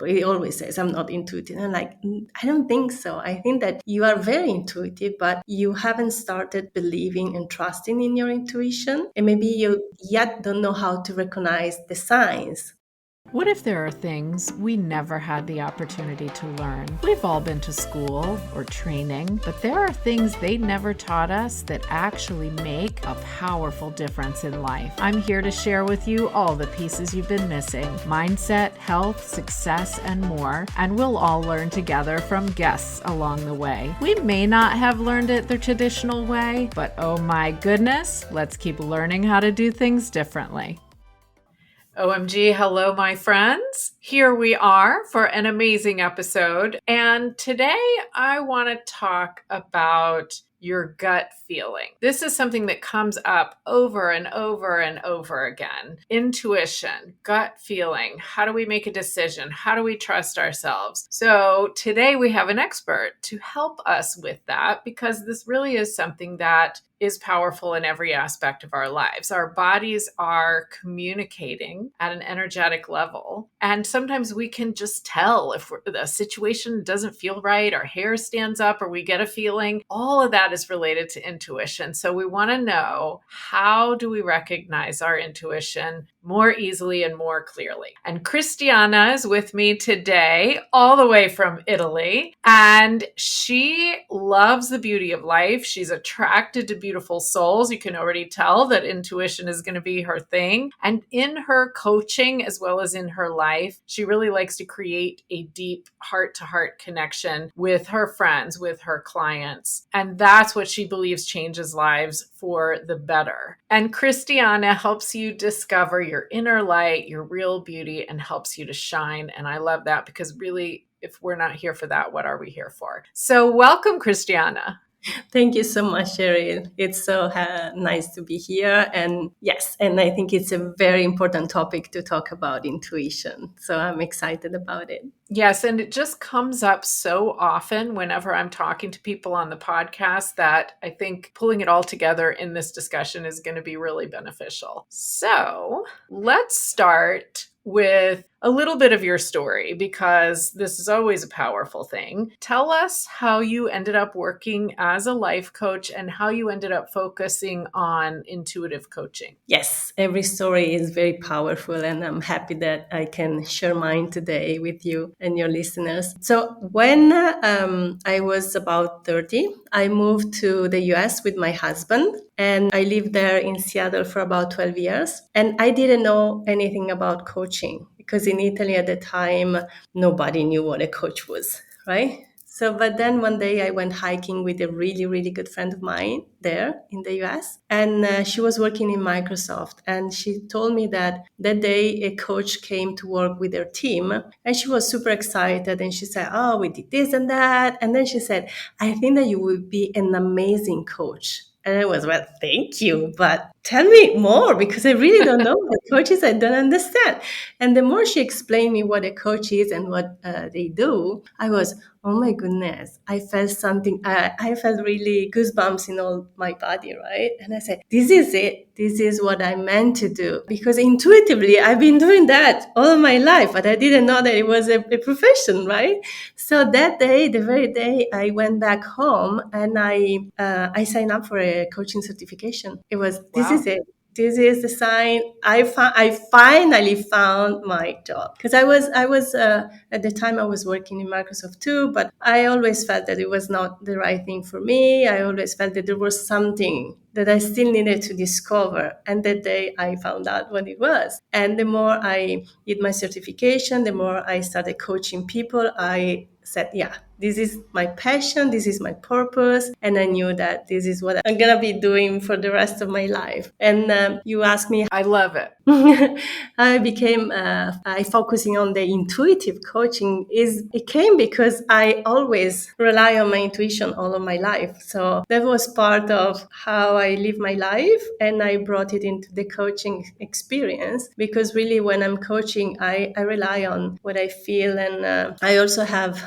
he always says, I'm not intuitive. And I'm like, I don't think so. I think that you are very intuitive, but you haven't started believing and trusting in your intuition. And maybe you yet don't know how to recognize the signs. What if there are things we never had the opportunity to learn? We've all been to school or training, but there are things they never taught us that actually make a powerful difference in life. I'm here to share with you all the pieces you've been missing: mindset, health, success, and more. And we'll all learn together from guests along the way. We may not have learned it the traditional way, but oh my goodness, let's keep learning how to do things differently. OMG, hello, my friends. Here we are for an amazing episode. And today I want to talk about your gut feeling. This is something that comes up over and over and over again. Intuition, gut feeling. How do we make a decision? How do we trust ourselves? So today we have an expert to help us with that, because this really is something that is powerful in every aspect of our lives. Our bodies are communicating at an energetic level. And sometimes we can just tell if the situation doesn't feel right, our hair stands up, or we get a feeling. All of that is related to intuition. So we want to know, how do we recognize our intuition more easily and more clearly? And Cristiana is with me today, all the way from Italy. And she loves the beauty of life. She's attracted to beautiful souls. You can already tell that intuition is going to be her thing. And in her coaching, as well as in her life, she really likes to create a deep heart-to-heart connection with her friends, with her clients. And that's what she believes changes lives for the better. And Cristiana helps you discover your inner light, your real beauty, and helps you to shine. And I love that, because really, if we're not here for that, what are we here for? So welcome, Cristiana. Thank you so much, Cheryl. It's so nice to be here. And yes, and I think it's a very important topic to talk about, intuition. So I'm excited about it. Yes, and it just comes up so often whenever I'm talking to people on the podcast that I think pulling it all together in this discussion is going to be really beneficial. So let's start with a little bit of your story, because this is always a powerful thing. Tell us how you ended up working as a life coach and how you ended up focusing on intuitive coaching. Yes, every story is very powerful, and I'm happy that I can share mine today with you and your listeners. So when I was about 30, I moved to the US with my husband, and I lived there in Seattle for about 12 years. And I didn't know anything about coaching, because in Italy at the time, nobody knew what a coach was, right? So, but then one day I went hiking with a really, really good friend of mine there in the US. And she was working in Microsoft. And she told me that that day a coach came to work with her team. And she was super excited. And she said, oh, we did this and that. And then she said, I think that you will be an amazing coach. And I was, well, thank you, but tell me more, because I really don't know what a coach is. I don't understand. And the more she explained me what a coach is and what they do, I was, oh my goodness, I felt something. I felt really goosebumps in all my body, right? And I said, this is it. This is what I meant to do. Because intuitively, I've been doing that all of my life, but I didn't know that it was a profession, right? So that day, the very day I went back home, and I signed up for a coaching certification. It was, this is it. This is the sign. I finally found my job, because I was at the time I was working in Microsoft too, but I always felt that it was not the right thing for me. I always felt that there was something that I still needed to discover. And that day I found out what it was. And the more I did my certification, the more I started coaching people, I said, yeah, this is my passion, this is my purpose. And I knew that this is what I'm going to be doing for the rest of my life. And you asked me, I love it. I focusing on the intuitive coaching it came because I always rely on my intuition all of my life. So that was part of how I live my life, and I brought it into the coaching experience, because really when I'm coaching, I rely on what I feel, and I also have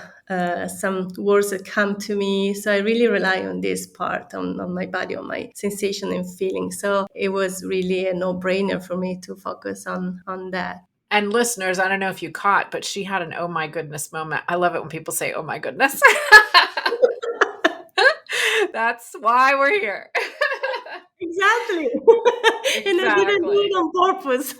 some words that come to me. So I really rely on this part, on my body, on my sensation and feeling. So it was really a no-brainer for me to focus on that. And listeners, I don't know if you caught, but she had an oh my goodness moment. I love it when people say oh my goodness. That's why we're here. Exactly. And I didn't do it Exactly. on purpose.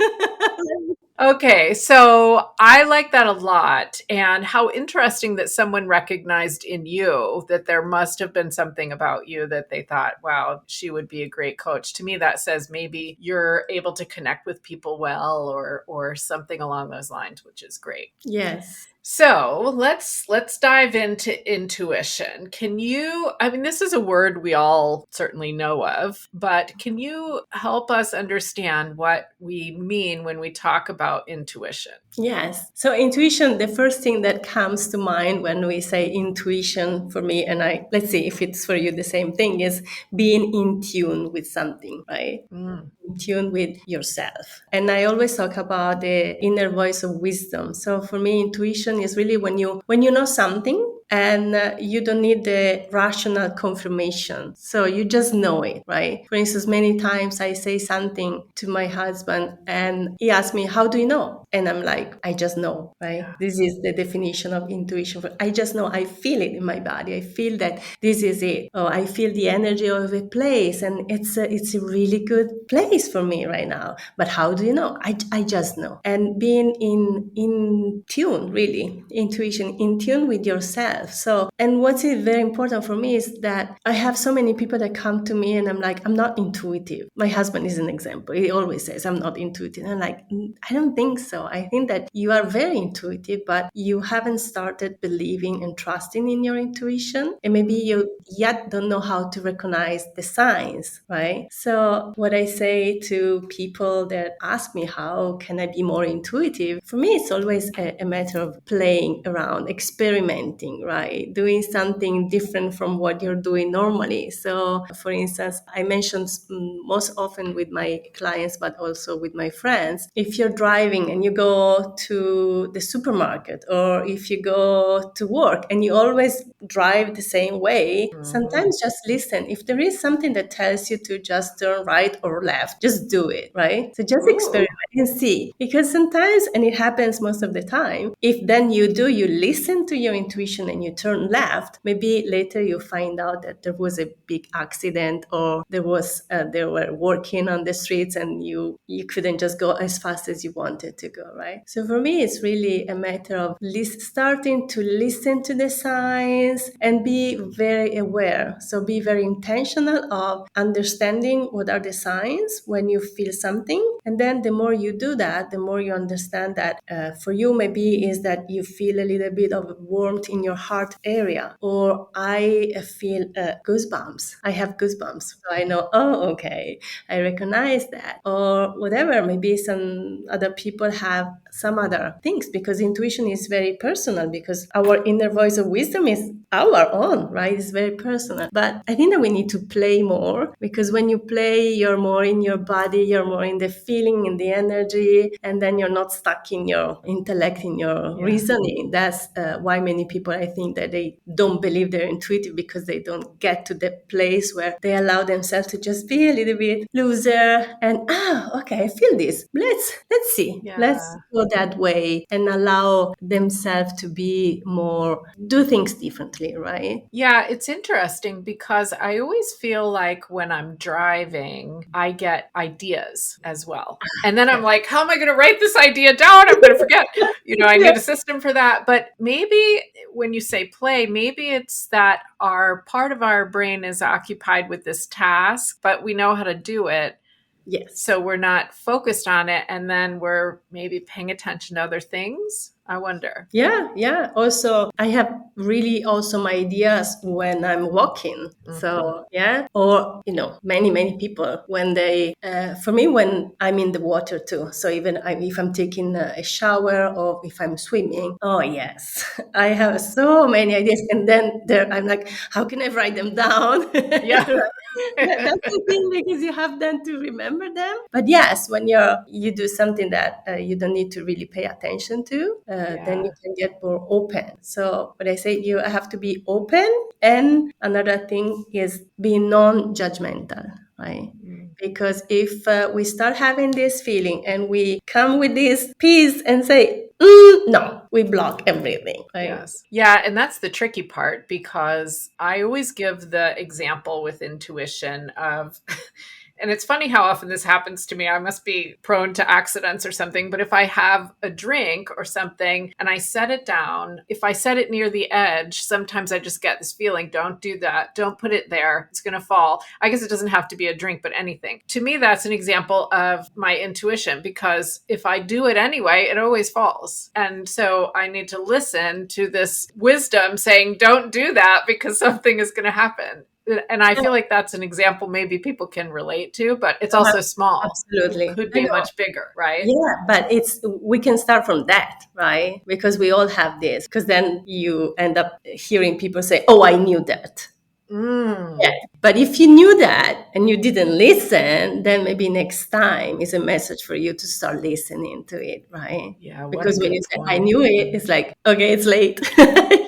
Okay, so I like that a lot. And how interesting that someone recognized in you that there must have been something about you that they thought, wow, she would be a great coach. To me, that says maybe you're able to connect with people well or something along those lines, which is great. Yes. So let's dive into intuition. Can you, I mean, this is a word we all certainly know of, but can you help us understand what we mean when we talk about intuition? Yes. So intuition, the first thing that comes to mind when we say intuition for me, and let's see if it's for you the same thing, is being in tune with something, right? Mm. In tune with yourself. And I always talk about the inner voice of wisdom. So for me, intuition is really when you know something and you don't need the rational confirmation. So you just know it, right? For instance, many times I say something to my husband and he asks me, how do you know? And I'm like, I just know, right? Yeah. This is the definition of intuition. I just know. I feel it in my body. I feel that this is it. Oh, I feel the energy of a place, and it's a really good place for me right now. But how do you know? I just know. And being in tune, really, intuition, in tune with yourself. So, and what's very important for me is that I have so many people that come to me and I'm like, I'm not intuitive. My husband is an example. He always says, I'm not intuitive. And I'm like, I don't think so. I think that you are very intuitive, but you haven't started believing and trusting in your intuition. And maybe you yet don't know how to recognize the signs, right? So what I say to people that ask me, how can I be more intuitive? For me, it's always a matter of playing around, experimenting, right? Doing something different from what you're doing normally. So for instance, I mentioned most often with my clients, but also with my friends, if you're driving and you go to the supermarket or if you go to work and you always drive the same way, Mhm. sometimes just listen. If there is something that tells you to just turn right or left, just do it, right? So just Ooh. experiment and see. Because sometimes, and it happens most of the time, if then you listen to your intuition and you turn left, maybe later you find out that there was a big accident or they were working on the streets and you couldn't just go as fast as you wanted to go, right? So for me, it's really a matter of starting to listen to the signs and be very aware. So be very intentional of understanding what are the signs when you feel something. And then the more you do that, the more you understand that for you, maybe is that you feel a little bit of warmth in your heart area, or I feel goosebumps. I have goosebumps. So I know, oh, okay, I recognize that. Or whatever, maybe some other people have some other things, because intuition is very personal, because our inner voice of wisdom is our own, right? It's very personal. But I think that we need to play more, because when you play, you're more in your body, you're more in the feeling, in the energy, and then you're not stuck in your intellect, in your Yeah. reasoning. That's why many people, I think, that they don't believe they're intuitive, because they don't get to the place where they allow themselves to just be a little bit looser and okay, I feel this. Let's see. Let's Yeah. go that way and allow themselves to be more, do things differently, right? Yeah, it's interesting because I always feel like when I'm driving, I get ideas as well. And then I'm Yeah. like, how am I going to write this idea down? I'm going to forget. I Yeah. need a system for that. But maybe when you say play, maybe it's that our part of our brain is occupied with this task, but we know how to do it. Yes. So we're not focused on it. And then we're maybe paying attention to other things. I wonder. Yeah, yeah. Also, I have really awesome ideas when I'm walking. Mhm. So, yeah. Or, many people when for me, when I'm in the water too. So, even if I'm taking a shower or if I'm swimming, oh, yes, I have so many ideas. And then I'm like, how can I write them down? Yeah. That's the thing, because you have then to remember them. But yes, when you do something that you don't need to really pay attention to, then you Yeah. can get more open. So what I say, you have to be open, and another thing is being non-judgmental, right? Because if we start having this feeling and we come with this peace and say, no, we block everything, right? Yes. Yeah. And that's the tricky part, because I always give the example with intuition of, and it's funny how often this happens to me. I must be prone to accidents or something. But if I have a drink or something and I set it down, if I set it near the edge, sometimes I just get this feeling, don't do that. Don't put it there. It's going to fall. I guess it doesn't have to be a drink, but anything. To me, that's an example of my intuition, because if I do it anyway, it always falls. And so I need to listen to this wisdom saying, don't do that because something is going to happen. And I feel like that's an example maybe people can relate to, but it's also small. Absolutely. It could be much bigger, right? Yeah, but we can start from that, right? Because we all have this. Because then you end up hearing people say, "Oh, I knew that." Yeah. But if you knew that and you didn't listen, then maybe next time is a message for you to start listening to it, right? Yeah. Because when you say, I knew it, it's like, okay, it's late.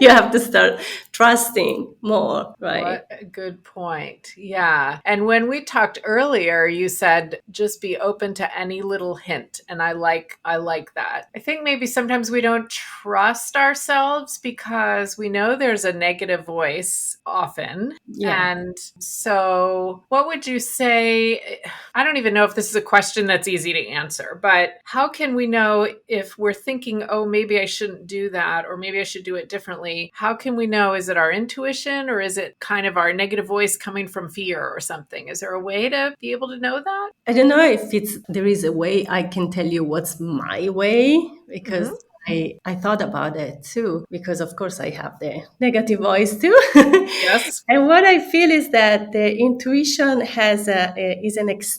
You have to start trusting more, right? What a good point. Yeah. And when we talked earlier, you said just be open to any little hint. And I like that. I think maybe sometimes we don't trust ourselves because we know there's a negative voice often. Yeah. And so what would you say? I don't even know if this is a question that's easy to answer, but how can we know if we're thinking, oh, maybe I shouldn't do that, or maybe I should do it differently? How can we know? Is it our intuition, or is it kind of our negative voice coming from fear or something? Is there a way to be able to know that? I don't know if there is a way I can tell you what's my way, because I thought about it too, because of course I have the negative voice too. Yes. And what I feel is that the intuition has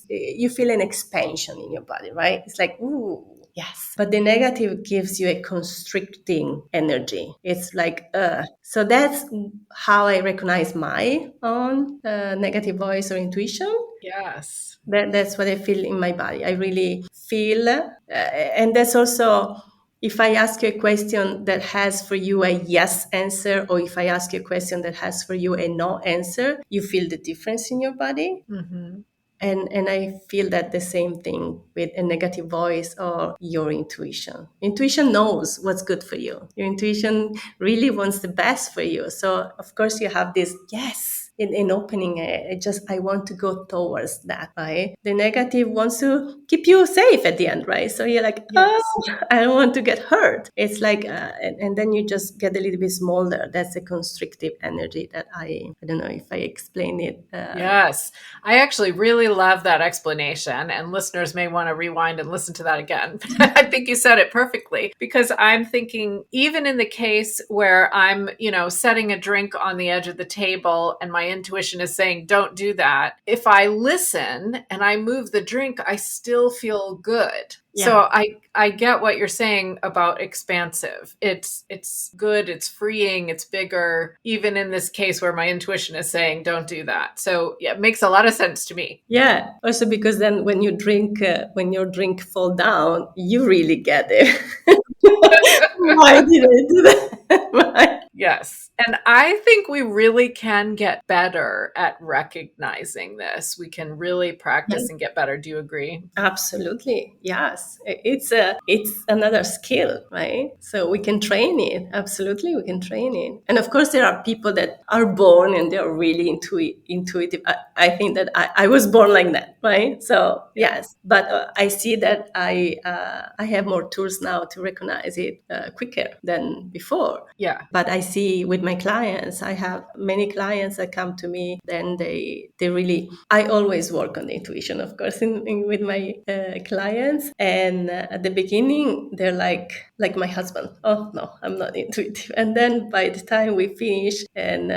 you feel an expansion in your body, right? It's like, ooh, yes. But the negative gives you a constricting energy. It's like, so that's how I recognize my own negative voice or intuition. Yes. That's what I feel in my body. I really feel, and that's also if I ask you a question that has for you a yes answer, or if I ask you a question that has for you a no answer, you feel the difference in your body. Mm-hmm. And I feel that the same thing with a negative voice or your intuition. Intuition knows what's good for you. Your intuition really wants the best for you. So of course you have this yes in opening. I want to go towards that, right? The negative wants to keep you safe at the end, right? So you're like, Yes. oh, I don't want to get hurt. It's like, and then you just get a little bit smaller. That's a constrictive energy that I don't know if I explain it. Yes. I actually really love that explanation, and listeners may want to rewind and listen to that again. I think you said it perfectly, because I'm thinking, even in the case where I'm, setting a drink on the edge of the table and my intuition is saying, don't do that. If I listen and I move the drink, I still feel good. Yeah. So I get what you're saying about expansive. It's good, it's freeing, it's bigger, even in this case where my intuition is saying don't do that. So yeah, it makes a lot of sense to me. Yeah. Also because then when you drink, when your drink fall down, you really get it. Why did I do that? Right. Yes. And I think we really can get better at recognizing this. We can really practice and get better. Do you agree? Absolutely. Yes. It's another skill, right? So we can train it. Absolutely. We can train it. And of course there are people that are born and they're really intuitive. I think that I was born like that, right? So yes, but I see that I have more tools now to recognize it quicker than before. Yeah. But I see with my clients, I have many clients that come to me, then they really, I always work on the intuition, of course, with my clients. And at the beginning, they're like my husband, oh no, I'm not intuitive. And then by the time we finish, and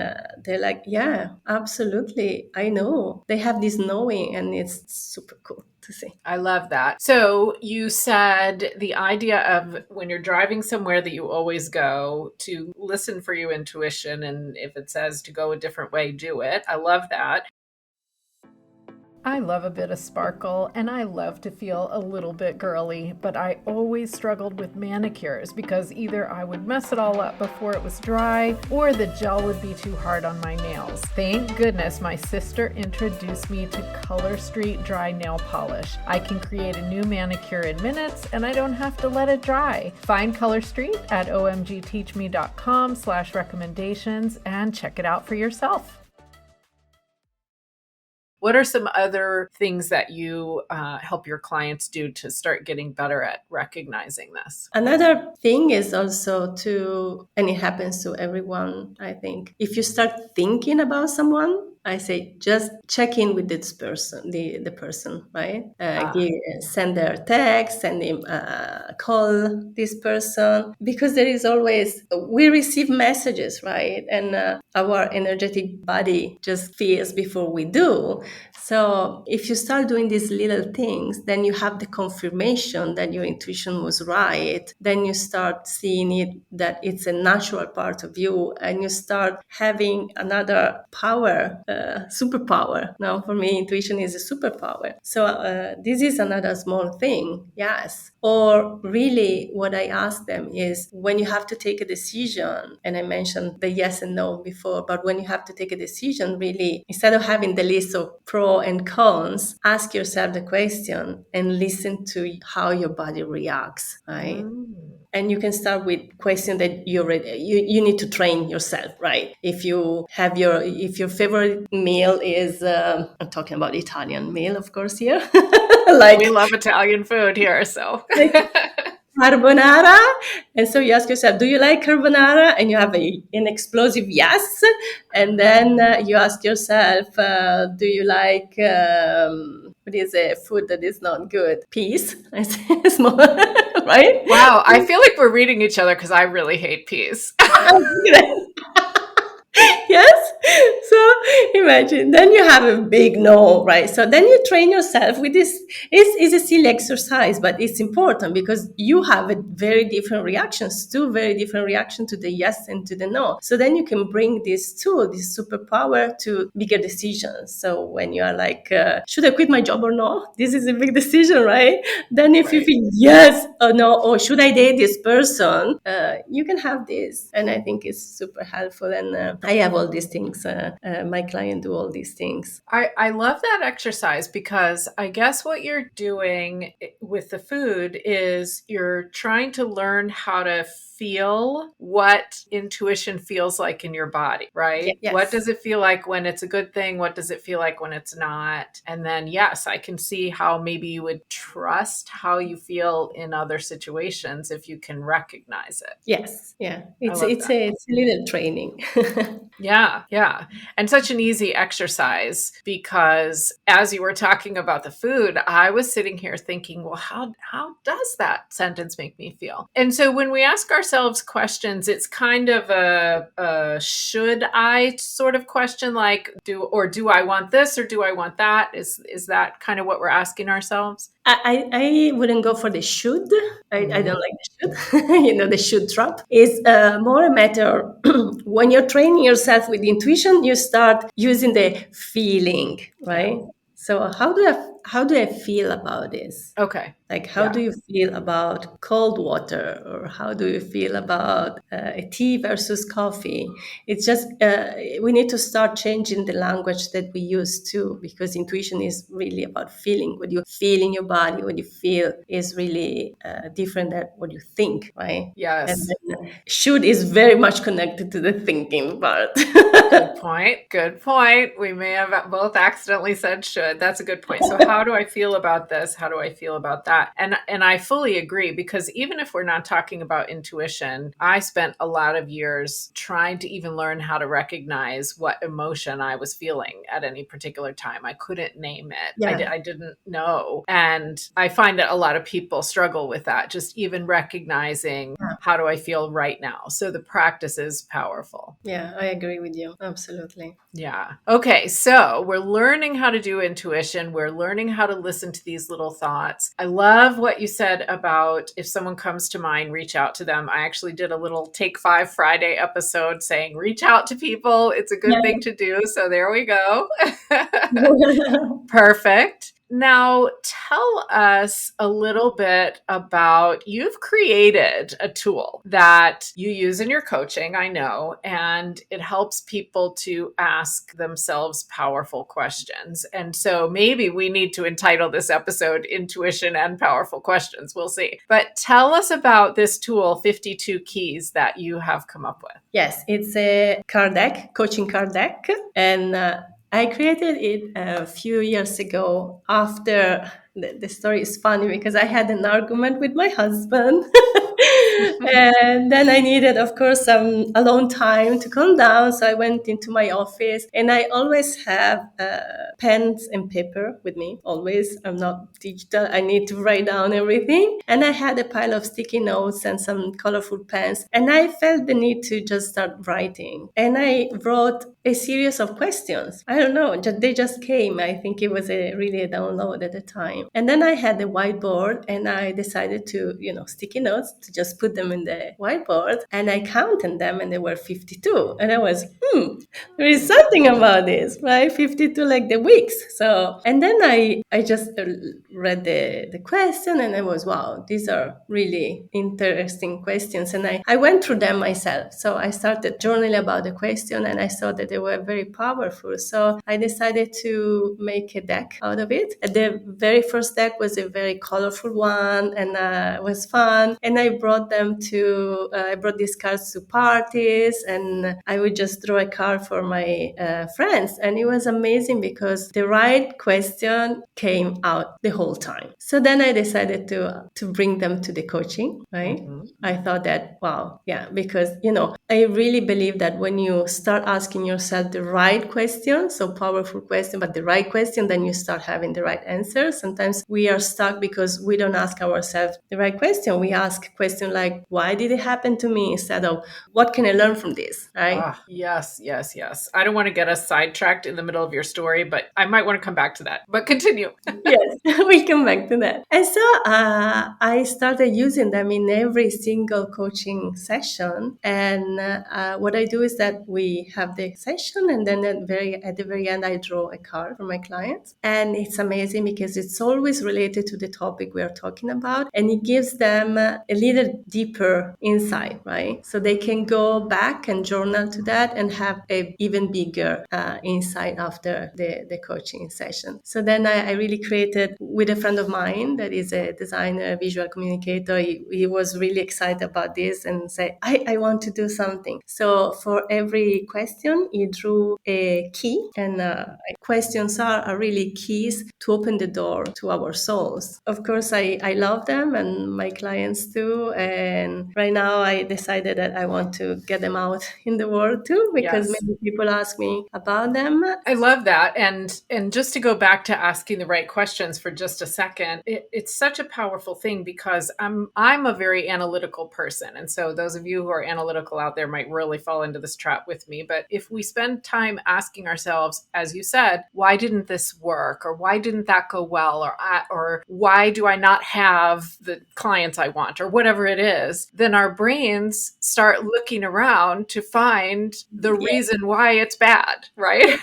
they're like, yeah, absolutely, I know. They have this knowing, and it's super cool to see. I love that. So you said the idea of when you're driving somewhere that you always go, to listen for your intuition, and if it says to go a different way, do it. I love that. I love a bit of sparkle and I love to feel a little bit girly, but I always struggled with manicures because either I would mess it all up before it was dry or the gel would be too hard on my nails. Thank goodness my sister introduced me to Color Street Dry Nail Polish. I can create a new manicure in minutes and I don't have to let it dry. Find Color Street at omgteachme.com/recommendations and check it out for yourself. What are some other things that you help your clients do to start getting better at recognizing this? Another thing is also and it happens to everyone, I think, if you start thinking about someone, I say just check in with this person, the person, right? Send their text, send him call this person, because there is always, we receive messages, right? And our energetic body just feels before we do. So if you start doing these little things, then you have the confirmation that your intuition was right. Then you start seeing it, that it's a natural part of you, and you start having another power, superpower. Now, for me, intuition is a superpower. So this is another small thing, yes. Or really, what I ask them is, when you have to take a decision, and I mentioned the yes and no before, but when you have to take a decision, really, instead of having the list of pros and cons, ask yourself the question and listen to how your body reacts, right? And you can start with questions that you need to train yourself, right? If your favorite meal is I'm talking about Italian meal, of course, here. Like, we love Italian food here, so like carbonara, and so you ask yourself, do you like carbonara? And you have an explosive yes. And then you ask yourself, do you like what is a food that is not good? Peas. I say small, right? wow, I feel like we're reading each other because I really hate peas. Yes. So imagine, then you have a big no, right? So then you train yourself with this. It's a silly exercise, but it's important because you have a very different reactions, two very different reactions to the yes and to the no. So then you can bring this tool, this superpower, to bigger decisions. So when you are like, should I quit my job or no? This is a big decision, right? Then if you feel yes or no, or should I date this person, you can have this. And I think it's super helpful. And I have all these things. My client do all these things. I love that exercise because I guess what you're doing with the food is you're trying to learn how to feel what intuition feels like in your body, right? Yes. What does it feel like when it's a good thing? What does it feel like when it's not? And then, yes, I can see how maybe you would trust how you feel in other situations if you can recognize it. Yes. Yeah. It's that. a little training. Yeah. And such an easy exercise because as you were talking about the food, I was sitting here thinking, well, how does that sentence make me feel? And so when we ask ourselves questions, it's kind of a should I sort of question, like do I want this or do I want that? Is that kind of what we're asking ourselves? I wouldn't go for the should. I don't like the should. The should trap is more a matter when you're training yourself with intuition, you start using the feeling, right? Yeah. So how do I feel about this? Okay. Like, how do you feel about cold water, or how do you feel about a tea versus coffee? It's just we need to start changing the language that we use too, because intuition is really about feeling. What you feel in your body, what you feel is really different than what you think, right? Yes. And then should is very much connected to the thinking part. Good point. We may have both accidentally said should. That's a good point. So how do I feel about this? How do I feel about that? And I fully agree, because even if we're not talking about intuition, I spent a lot of years trying to even learn how to recognize what emotion I was feeling at any particular time. I couldn't name it. Yeah. I didn't know. And I find that a lot of people struggle with that, just even recognizing how do I feel right now. So the practice is powerful. Yeah, I agree with you. Absolutely. Yeah. Okay. So we're learning how to do intuition. We're learning learning how to listen to these little thoughts. I love what you said about if someone comes to mind, reach out to them. I actually did a little Take Five Friday episode saying, reach out to people. It's a good thing to do. So there we go. Perfect. Now, tell us a little bit about you've created a tool that you use in your coaching, I know, and it helps people to ask themselves powerful questions. And so maybe we need to entitle this episode Intuition and Powerful Questions. We'll see. But tell us about this tool, 52 Keys, that you have come up with. Yes, it's a card deck, coaching card deck. And I created it a few years ago after the story is funny because I had an argument with my husband. And then I needed, of course, some alone time to calm down. So I went into my office and I always have pens and paper with me. Always. I'm not digital. I need to write down everything. And I had a pile of sticky notes and some colorful pens. And I felt the need to just start writing. And I wrote a series of questions. I don't know, they just came. I think it was really a download at the time. And then I had a whiteboard and I decided to, sticky notes, to just put them in the whiteboard. And I counted them and there were 52. And I was, there is something about this, right? 52 like the weeks. So, and then I just read the question and I was, wow, these are really interesting questions. And I went through them myself. So I started journaling about the question and I saw that they were very powerful. So I decided to make a deck out of it. The very first deck was a very colorful one and it was fun. And I brought these cards to parties and I would just draw a card for my friends. And it was amazing because the right question came out the whole time. So then I decided to bring them to the coaching, right? Mm-hmm. I thought that, wow, yeah, because, I really believe that when you start asking yourself the right question, so powerful question, but the right question, then you start having the right answer. Sometimes we are stuck because we don't ask ourselves the right question. We ask question like, why did it happen to me? Instead of, what can I learn from this, right? Yes. I don't want to get us sidetracked in the middle of your story, but I might want to come back to that. But continue. Yes, we'll come back to that. And so I started using them in every single coaching session. And what I do is that we have the session and then at the very end, I draw a card for my clients. And it's amazing because it's always related to the topic we are talking about. And it gives them a little deeper insight, right? So they can go back and journal to that and have a even bigger insight after the coaching session. So then I really created with a friend of mine that is a designer, visual communicator. He was really excited about this and said, I want to do something. So for every question, he drew a key, and questions are really keys to open the door to our souls. Of course, I love them and my clients too. And right now I decided that I want to get them out in the world too, because many people ask me about them. I love that. And just to go back to asking the right questions for just a second, it's such a powerful thing because I'm a very analytical person. And so those of you who are analytical out there might really fall into this trap with me. But if we spend time asking ourselves, as you said, why didn't this work? Or why didn't that go well? Or why do I not have the clients I want? Or whatever it is, then our brains start looking around to find the reason why it's bad, right?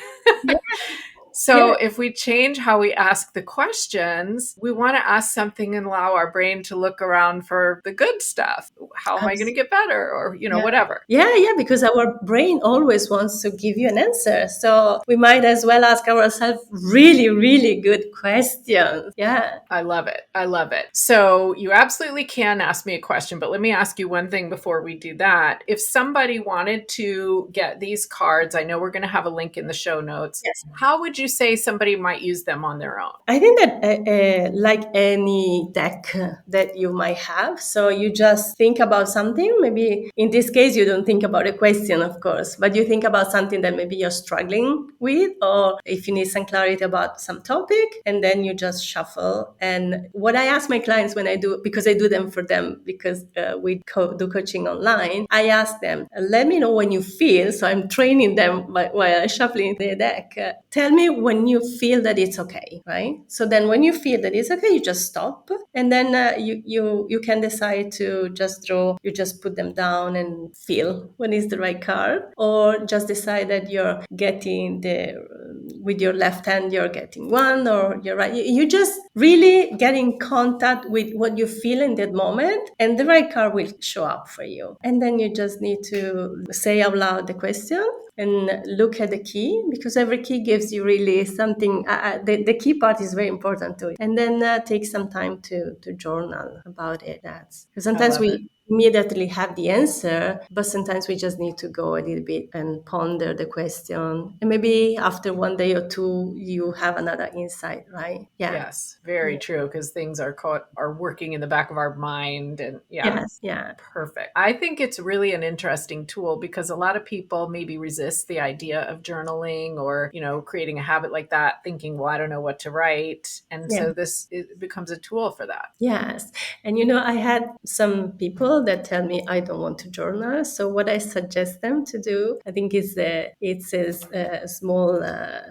So if we change how we ask the questions, we want to ask something and allow our brain to look around for the good stuff. How am I going to get better? Or, whatever. Yeah, because our brain always wants to give you an answer. So we might as well ask ourselves really, really good questions. Yeah. I love it. So you absolutely can ask me a question, but let me ask you one thing before we do that. If somebody wanted to get these cards, I know we're going to have a link in the show notes. Yes. How would you say somebody might use them on their own? I think that like any deck that you might have, so you just think about something. Maybe in this case, you don't think about a question, of course, but you think about something that maybe you're struggling with, or if you need some clarity about some topic, and then you just shuffle. And what I ask my clients when I do, because I do them for them, because we do coaching online, I ask them, let me know when you feel, so I'm training them while I'm shuffling the deck. Tell me when you feel that it's okay, right? So then when you feel that it's okay, you just stop, and then you can decide to just draw. You just put them down and feel when is the right card, or just decide that you're getting with your left hand you're getting one, or you're right. You just really get in contact with what you feel in that moment, and the right card will show up for you. And then you just need to say out loud the question and look at the key, because every key gives you really something. The key part is very important too. And then take some time to journal about it. That's because sometimes we immediately have the answer, but sometimes we just need to go a little bit and ponder the question. And maybe after one day or two, you have another insight, right? Yeah. Yes, very true, because things are working in the back of our mind. And Yes. Yeah. Perfect. I think it's really an interesting tool because a lot of people maybe resist the idea of journaling or, creating a habit like that, thinking, well, I don't know what to write. And so it becomes a tool for that. Yes. And I had some people that tell me I don't want to journal. So what I suggest them to do, I think it's a small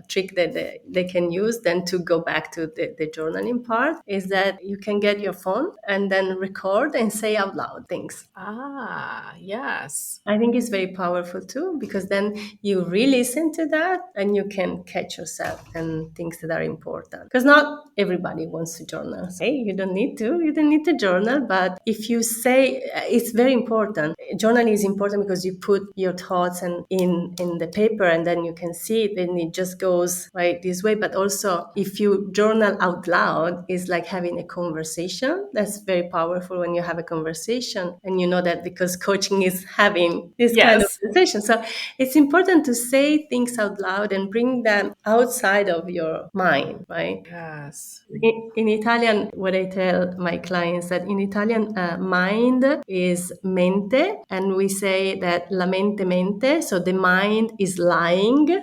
trick that they can use then to go back to the journaling part, is that you can get your phone and then record and say out loud things. Ah, yes. I think it's very powerful too, because then you re-listen to that and you can catch yourself and things that are important. Because not everybody wants to journal. Hey, you don't need to journal, but if you say, it's very important. Journaling is important because you put your thoughts in the paper and then you can see it and it just goes right this way. But also if you journal out loud, it's like having a conversation. That's very powerful when you have a conversation, and you know that because coaching is having this kind of conversation. So it's important to say things out loud and bring them outside of your mind, right? Yes. In Italian, what I tell my clients that in Italian, mind is mente, and we say that la mente mente, so the mind is lying.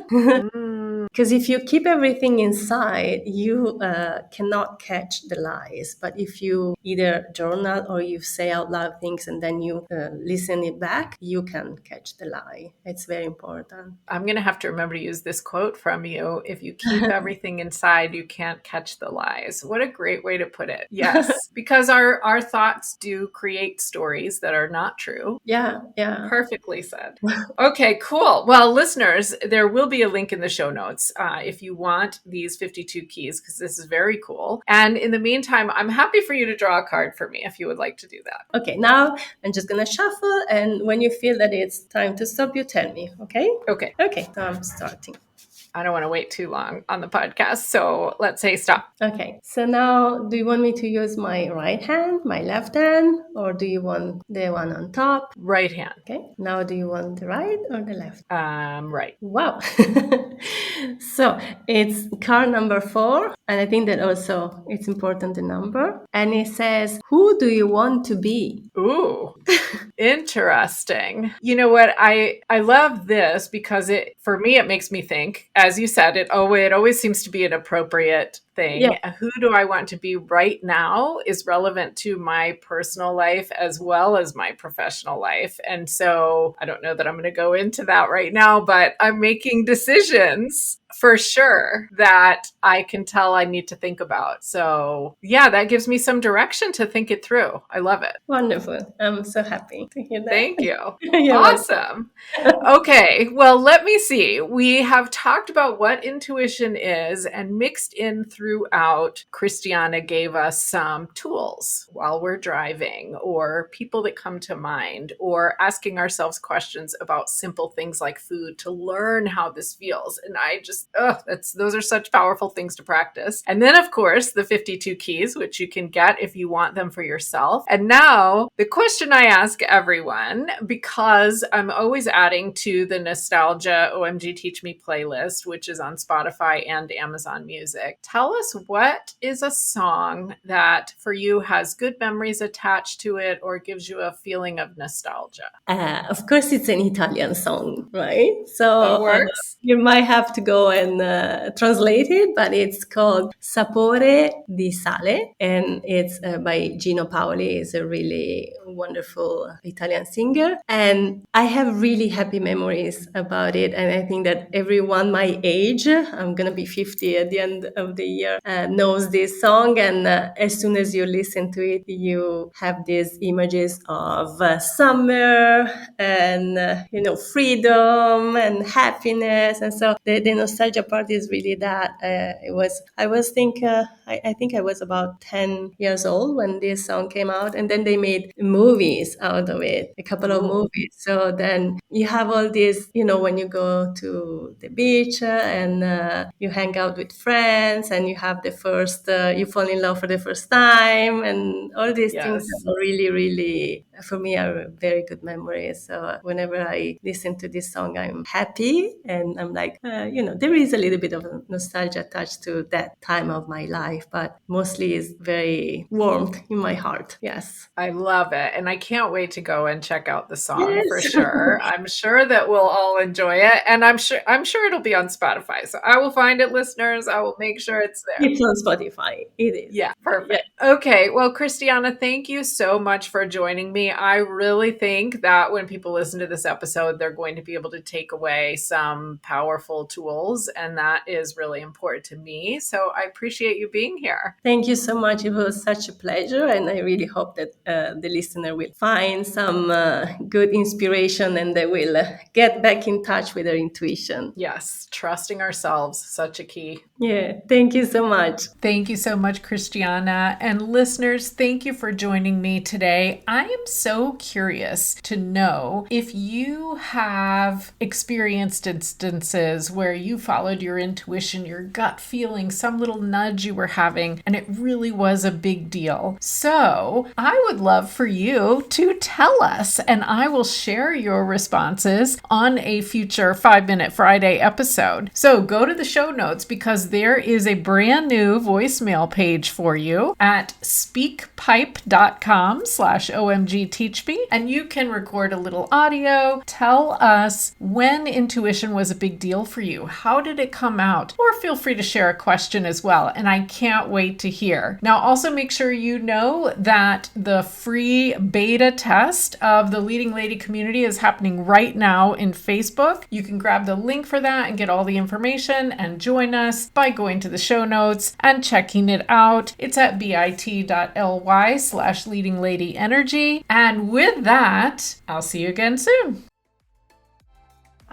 Because if you keep everything inside, you cannot catch the lies. But if you either journal or you say out loud things and then you listen it back, you can catch the lie. It's very important. I'm going to have to remember to use this quote from you. If you keep everything inside, you can't catch the lies. What a great way to put it. Yes, because our thoughts do create stories that are not true. Yeah. Perfectly said. Okay, cool. Well, listeners, there will be a link in the show notes if you want these 52 keys, because this is very cool. And in the meantime, I'm happy for you to draw a card for me if you would like to do that. Okay, now I'm just going to shuffle, and when you feel that it's time to stop, you tell me, okay? Okay, so I'm starting. I don't want to wait too long on the podcast, so let's say stop. Okay, so now do you want me to use my right hand, my left hand, or do you want the one on top? Right hand. Okay, now do you want the right or the left? Right. Wow. So it's card number 4, and I think that also it's important, the number. And it says, who do you want to be? Ooh, interesting. You know what? I love this because for me, it makes me think, as you said, it always seems to be an appropriate thing. Yeah. Who do I want to be right now is relevant to my personal life as well as my professional life. And so I don't know that I'm going to go into that right now, but I'm making decisions for sure that I can tell I need to think about. So yeah, that gives me some direction to think it through. I love it. Wonderful. I'm so happy to hear that. Thank you. Awesome. Okay, well, let me see. We have talked about what intuition is, and mixed in throughout, Cristiana gave us some tools while we're driving, or people that come to mind, or asking ourselves questions about simple things like food to learn how this feels. And I just, those are such powerful things to practice. And then, of course, the 52 keys, which you can get if you want them for yourself. And now the question I ask everyone, because I'm always adding to the Nostalgia OMG Teach Me playlist, which is on Spotify and Amazon Music. Tell tell us, what is a song that for you has good memories attached to it or gives you a feeling of nostalgia? Of course, it's an Italian song, right? That So works. you might have to go and translate it, but it's called Sapore di Sale, and it's by Gino Paoli. He's a really wonderful Italian singer, and I have really happy memories about it. And I think that everyone my age, I'm gonna be 50 at the end of the year, knows this song. And as soon as you listen to it, you have these images of summer and freedom and happiness. And so the nostalgia part is really that. I think I was about 10 years old when this song came out, and then they made movies out of it, a couple of movies. So then you have all these, when you go to the beach and you hang out with friends, and you have you fall in love for the first time, and all these things Yes. are really, really, for me, are very good memories. So whenever I listen to this song, I'm happy, and I'm like, there is a little bit of nostalgia attached to that time of my life, but mostly is very warm in my heart. Yes. I love it. And I can't wait to go and check out the song for Yes. sure. I'm sure that we'll all enjoy it. And I'm sure it'll be on Spotify. So I will find it, listeners. I will make sure it's there. It's on Spotify. It is. Yeah, Yeah. perfect. Okay. Well, Cristiana, thank you so much for joining me. I really think that when people listen to this episode, they're going to be able to take away some powerful tools, and that is really important to me. So I appreciate you being here. Thank you so much. It was such a pleasure, and I really hope that the listener will find some good inspiration, and they will get back in touch with their intuition. Yes, trusting ourselves, such a key. Yeah, thank you so much. Thank you so much, Cristiana. And listeners, thank you for joining me today. I am so curious to know if you have experienced instances where you followed your intuition, your gut feeling, some little nudge you were having, and it really was a big deal. So I would love for you to tell us, and I will share your responses on a future 5-Minute Friday episode. So go to the show notes, because there is a brand new voicemail page for you at speakpipe.com/OMGTeachMe, and you can record a little audio. Tell us when intuition was a big deal for you. How did it come out? Or feel free to share a question as well, and I can't wait to hear. Now, also make sure you know that the free beta test of the Leading Lady community is happening right now in Facebook. You can grab the link for that and get all the information and join us by going to the show notes and checking it out. It's at bit.ly/leadingladyenergy. And with that, I'll see you again soon.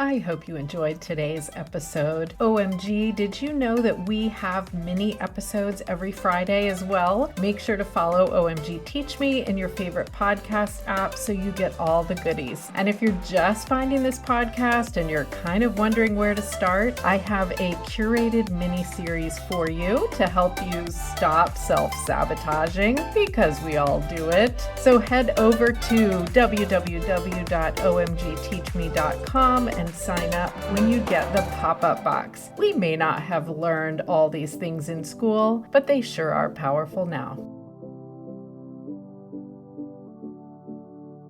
I hope you enjoyed today's episode. OMG, did you know that we have mini episodes every Friday as well? Make sure to follow OMG Teach Me in your favorite podcast app so you get all the goodies. And if you're just finding this podcast and you're kind of wondering where to start, I have a curated mini series for you to help you stop self-sabotaging, because we all do it. So head over to www.omgteachme.com and sign up when you get the pop-up box. We may not have learned all these things in school, but they sure are powerful now.